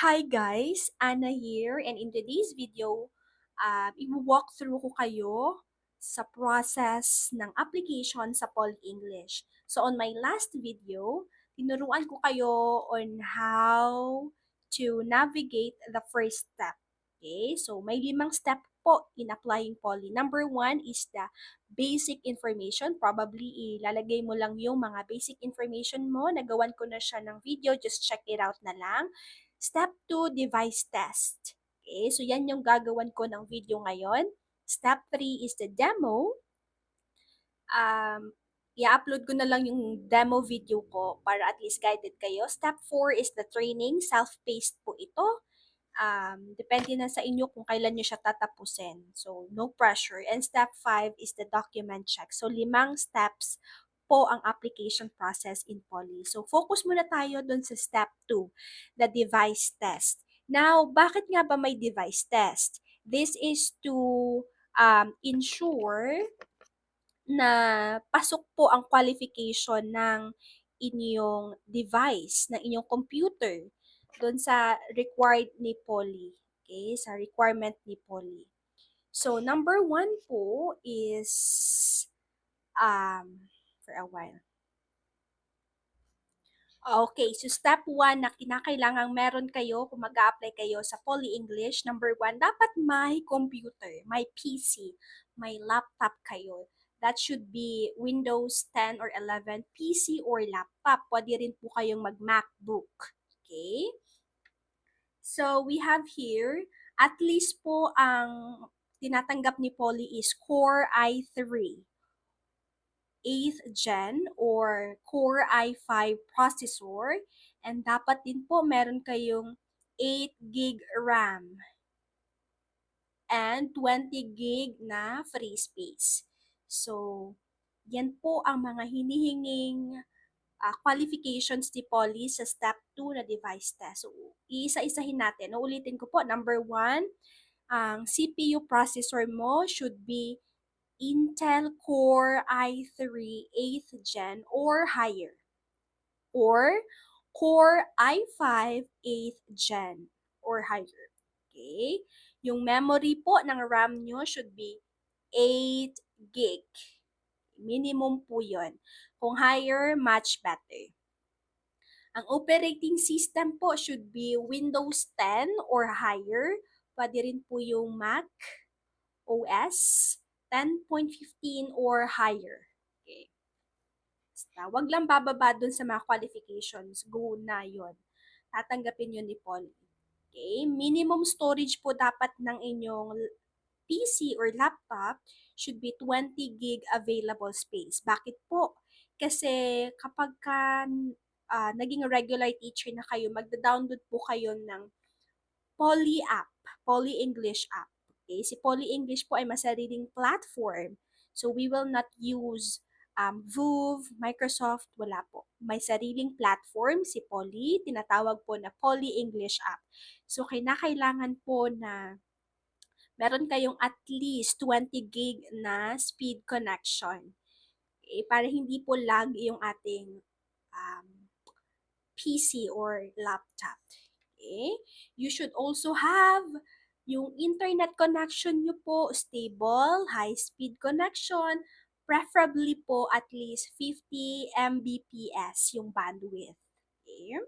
Hi guys, Anna here, and in today's video, i-walk through ko kayo sa process ng application sa Poly English. So on my last video, tinuruan ko kayo on how to navigate the first step. Okay, so may 5 step po in applying Poly. Number 1 is the basic information. Probably ilalagay mo lang yung mga basic information mo. Nagawan ko na siya ng video, just check it out na lang. Step 2, device test. Okay, so yan yung gagawan ko ng video ngayon. Step 3 is the demo. I-upload ko na lang yung demo video ko para at least guided kayo. Step 4 is the training. Self-paced po ito. Depende na sa inyo kung kailan nyo siya tatapusin. So, no pressure. And step 5 is the document check. So, 5 steps po ang application process in Poly. So, focus muna tayo dun sa step 2, the device test. Now, bakit nga ba may device test? This is to ensure na pasok po ang qualification ng inyong device, ng inyong computer doon sa required ni Poly. Okay, sa requirement ni Poly. So, number 1 po is for a while. Okay, so step 1 na kinakailangang meron kayo kung mag-a-apply kayo sa Poly English, number 1, dapat may computer, may PC, may laptop kayo. That should be Windows 10 or 11, PC or laptop. Pwede rin po kayong mag-MacBook. Okay? So, we have here, at least po ang tinatanggap ni Poly is Core i3. 8th Gen or Core i5 processor, and dapat din po meron kayong 8 gig RAM and 20 gig na free space. So, yan po ang mga hinihinging qualifications ni Poly sa step 2 na device test. So, iisa-isahin natin. Uulitin ko po, number 1, ang CPU processor mo should be Intel Core i3 8th Gen or higher, or Core i5 8th Gen or higher. Okay? Yung memory po ng RAM nyo should be 8 gig. Minimum po yun. Kung higher, much better. Ang operating system po should be Windows 10 or higher. Pwede rin po yung Mac OS 10.15 or higher. Okay. Basta, wag lang bababa dun sa mga qualifications. Go na yon. Tatanggapin yun ni Paul. Okay. Minimum storage po dapat ng inyong PC or laptop should be 20 gig available space. Bakit po? Kasi kapag naging regular teacher na kayo, magda-download po kayo ng Poly app, Poly English app. Okay? Si Poly English po ay masariling platform. So we will not use VooV, Microsoft, wala po. May sariling platform si Poly, tinatawag po na Poly English app. So kinakailangan po na meron kayong at least 20 gig na speed connection. Okay? Para hindi po lag yung ating PC or laptop. Okay? You should also have yung internet connection nyo po stable, high-speed connection, preferably po at least 50 Mbps yung bandwidth. Okay?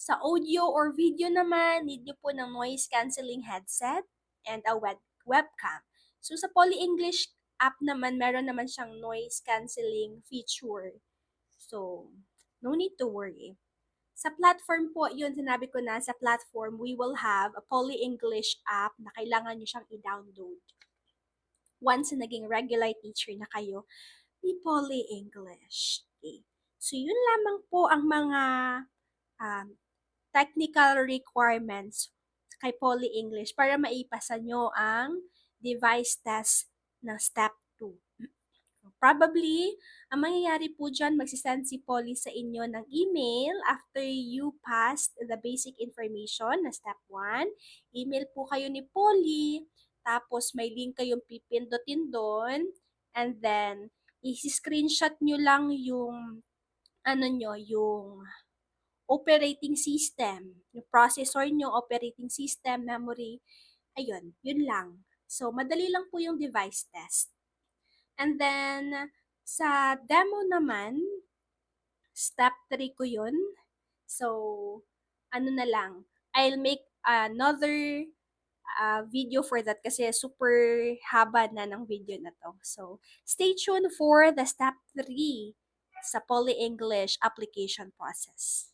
Sa audio or video naman, need nyo po ng noise cancelling headset and a webcam. So sa Poly English app naman, meron naman siyang noise cancelling feature. So, no need to worry. Sa platform po, yun, sinabi ko na, sa platform, we will have a Poly English app na kailangan nyo siyang i-download. Once na naging regular teacher na kayo, ni Poly English. Okay. So, yun lamang po ang mga um, technical requirements kay Poly English para maipasa nyo ang device test ng step 2. Probably, ang mangyayari po dyan, magsisend si Polly sa inyo ng email after you passed the basic information na step 1. Email po kayo ni Polly, tapos may link kayong pipindutin doon, and then, i-screenshot nyo lang yung, ano nyo, yung operating system, yung processor nyo, operating system, memory, ayun, yun lang. So, madali lang po yung device test. And then, sa demo naman, step 3 ko yun. So, ano na lang, I'll make another video for that kasi super haba na ng video na to. So, stay tuned for the step 3 sa Poly English application process.